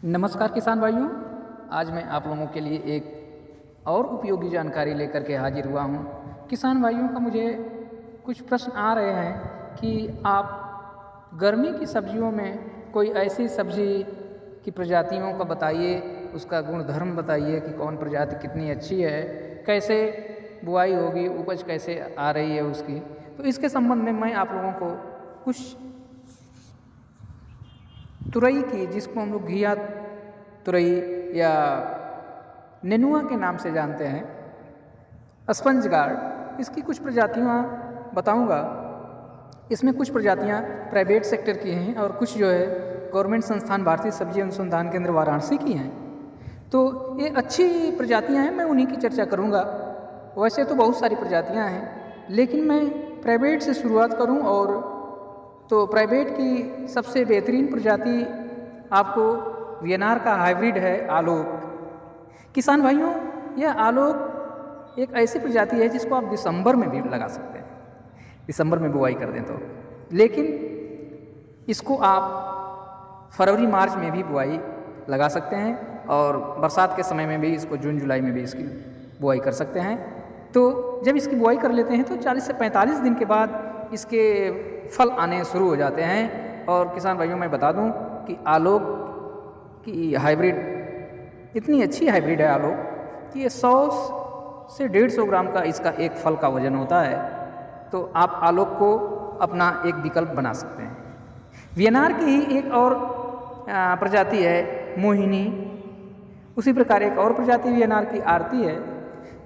नमस्कार किसान भाइयों, आज मैं आप लोगों के लिए एक और उपयोगी जानकारी लेकर के हाजिर हुआ हूँ। किसान भाइयों का मुझे कुछ प्रश्न आ रहे हैं कि आप गर्मी की सब्जियों में कोई ऐसी सब्जी की प्रजातियों का बताइए, उसका गुणधर्म बताइए कि कौन प्रजाति कितनी अच्छी है, कैसे बुआई होगी, उपज कैसे आ रही है उसकी। तो इसके संबंध में मैं आप लोगों को कुछ तुरई की, जिसको हम लोग घिया तुरई या नेनुआ के नाम से जानते हैं, स्पंज गार्ड, इसकी कुछ प्रजातियाँ बताऊंगा। इसमें कुछ प्रजातियाँ प्राइवेट सेक्टर की हैं और कुछ जो है गवर्नमेंट संस्थान भारतीय सब्जी अनुसंधान केंद्र वाराणसी की हैं। तो ये अच्छी प्रजातियाँ हैं, मैं उन्हीं की चर्चा करूँगा। वैसे तो बहुत सारी प्रजातियाँ हैं, लेकिन मैं प्राइवेट से शुरुआत करूँ। और तो प्राइवेट की सबसे बेहतरीन प्रजाति आपको वीएनआर का हाइब्रिड है आलोक। किसान भाइयों, यह आलोक एक ऐसी प्रजाति है जिसको आप दिसंबर में भी लगा सकते हैं, दिसंबर में बुआई कर दें तो। लेकिन इसको आप फरवरी मार्च में भी बुआई लगा सकते हैं और बरसात के समय में भी इसको जून जुलाई में भी इसकी बुआई कर सकते हैं। तो जब इसकी बुआई कर लेते हैं तो 40 से 45 दिन के बाद इसके फल आने शुरू हो जाते हैं। और किसान भाइयों, मैं बता दूं कि आलोक की हाइब्रिड इतनी अच्छी हाइब्रिड है आलोक कि ये 100 से 150 ग्राम का इसका एक फल का वजन होता है। तो आप आलोक को अपना एक विकल्प बना सकते हैं। वीएनआर की ही एक और प्रजाति है मोहिनी। उसी प्रकार एक और प्रजाति वीएनआर की आरती है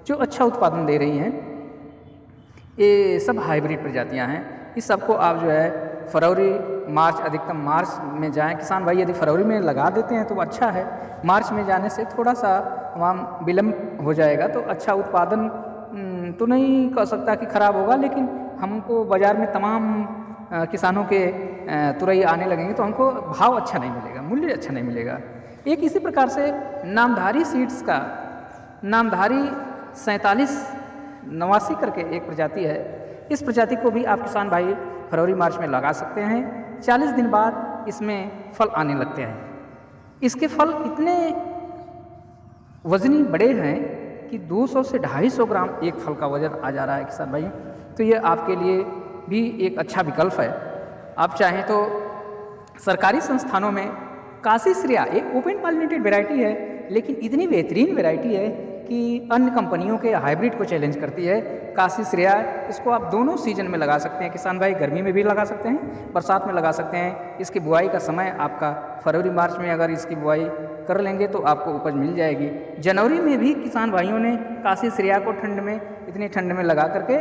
जो अच्छा उत्पादन दे रही हैं। ये सब हाइब्रिड प्रजातियां हैं। इस सबको आप जो है फरवरी मार्च, अधिकतम मार्च में जाएं। किसान भाई यदि फरवरी में लगा देते हैं तो अच्छा है। मार्च में जाने से थोड़ा सा वहाँ विलम्ब हो जाएगा तो अच्छा उत्पादन तो नहीं कह सकता कि खराब होगा, लेकिन हमको बाज़ार में तमाम किसानों के तुरई आने लगेंगे तो हमको भाव अच्छा नहीं मिलेगा, मूल्य अच्छा नहीं मिलेगा। एक इसी प्रकार से नामधारी सीड्स का नामधारी 4789 करके एक प्रजाति है। इस प्रजाति को भी आप किसान भाई फरवरी मार्च में लगा सकते हैं। 40 दिन बाद इसमें फल आने लगते हैं। इसके फल इतने वजनी बड़े हैं कि 200 से 250 ग्राम एक फल का वजन आ जा रहा है किसान भाई। तो ये आपके लिए भी एक अच्छा विकल्प है। आप चाहें तो सरकारी संस्थानों में काशी श्रेया एक ओपन पॉलिनेटेड वैरायटी है, लेकिन इतनी बेहतरीन वैरायटी है कि अन्य कंपनियों के हाइब्रिड को चैलेंज करती है। काशी श्रेया, इसको आप दोनों सीजन में लगा सकते हैं किसान भाई, गर्मी में भी लगा सकते हैं, बरसात में लगा सकते हैं। इसकी बुआई का समय आपका फरवरी मार्च में अगर इसकी बुआई कर लेंगे तो आपको उपज मिल जाएगी। जनवरी में भी किसान भाइयों ने काशी श्रेया को ठंड में, इतनी ठंड में लगा करके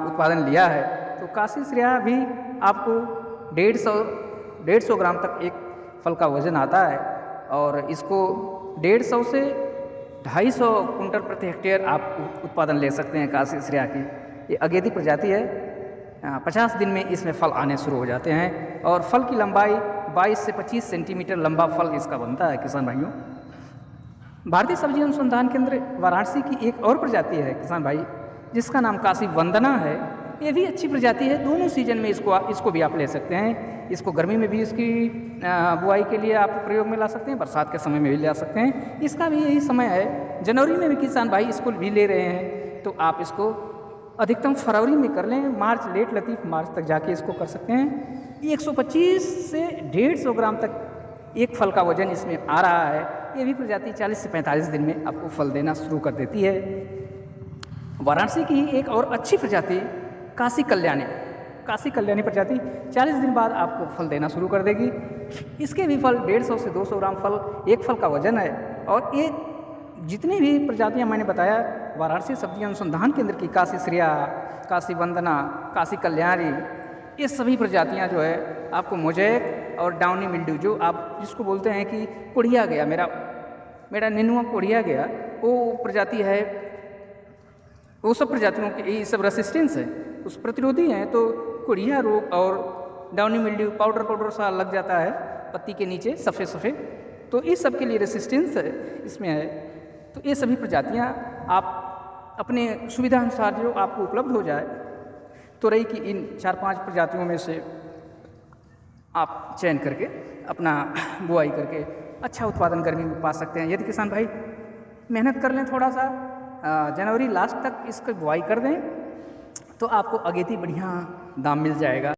उत्पादन लिया है। तो काशी श्रेया भी आपको 150 ग्राम तक एक फल का वजन आता है और इसको 150 से 250 कुंटल प्रति हेक्टेयर आप उत्पादन ले सकते हैं काशी श्रेया की। ये अगेती प्रजाति है। 50 दिन में इसमें फल आने शुरू हो जाते हैं और फल की लंबाई 22 से 25 सेंटीमीटर लंबा फल इसका बनता है किसान भाइयों। भारतीय सब्जी अनुसंधान केंद्र वाराणसी की एक और प्रजाति है किसान भाई, जिसका नाम काशी वंदना है। ये भी अच्छी प्रजाति है। दोनों सीजन में इसको भी आप ले सकते हैं। इसको गर्मी में भी इसकी बुआई के लिए आप प्रयोग में ला सकते हैं, बरसात के समय में भी ला सकते हैं। इसका भी यही समय है। जनवरी में भी किसान भाई इसको भी ले रहे हैं, तो आप इसको अधिकतम फरवरी में कर लें, मार्च लेट लतीफ़ मार्च तक जाके इसको कर सकते हैं। 125 से 150 ग्राम तक एक फल का वजन इसमें आ रहा है। ये भी प्रजाति 40 से 45 दिन में आपको फल देना शुरू कर देती है। वाराणसी की एक और अच्छी प्रजाति काशी कल्याणी प्रजाति 40 दिन बाद आपको फल देना शुरू कर देगी। इसके भी फल 150 से 200 ग्राम फल एक फल का वजन है। और ये जितनी भी प्रजातियां मैंने बताया, वाराणसी सब्जी अनुसंधान केंद्र की काशी श्रेया, काशी वंदना, काशी कल्याणी, ये सभी प्रजातियां जो है आपको मोज़ेक और डाउनी मिल्ड्यू, जो आप जिसको बोलते हैं कि कुढ़िया गया, मेरा नेनुआ कुढ़िया गया, वो प्रजाति है। वो सब प्रजातियों के ये सब रेसिस्टेंस है, उस प्रतिरोधी हैं। तो कुढ़िया रोग और डाउनी मिल्ड्यू पाउडर सा लग जाता है पत्ती के नीचे सफ़ेद, तो इस सब के लिए रेसिस्टेंस है इसमें है। तो ये सभी प्रजातियां आप अपने सुविधा अनुसार जो आपको उपलब्ध हो जाए, तुरई की इन 4-5 प्रजातियों में से आप चयन करके अपना बुआई करके अच्छा उत्पादन गर्मी में पा सकते हैं। यदि किसान भाई मेहनत कर लें थोड़ा सा, जनवरी लास्ट तक इसकी बुआई कर दें तो आपको अगेती बढ़िया दाम मिल जाएगा।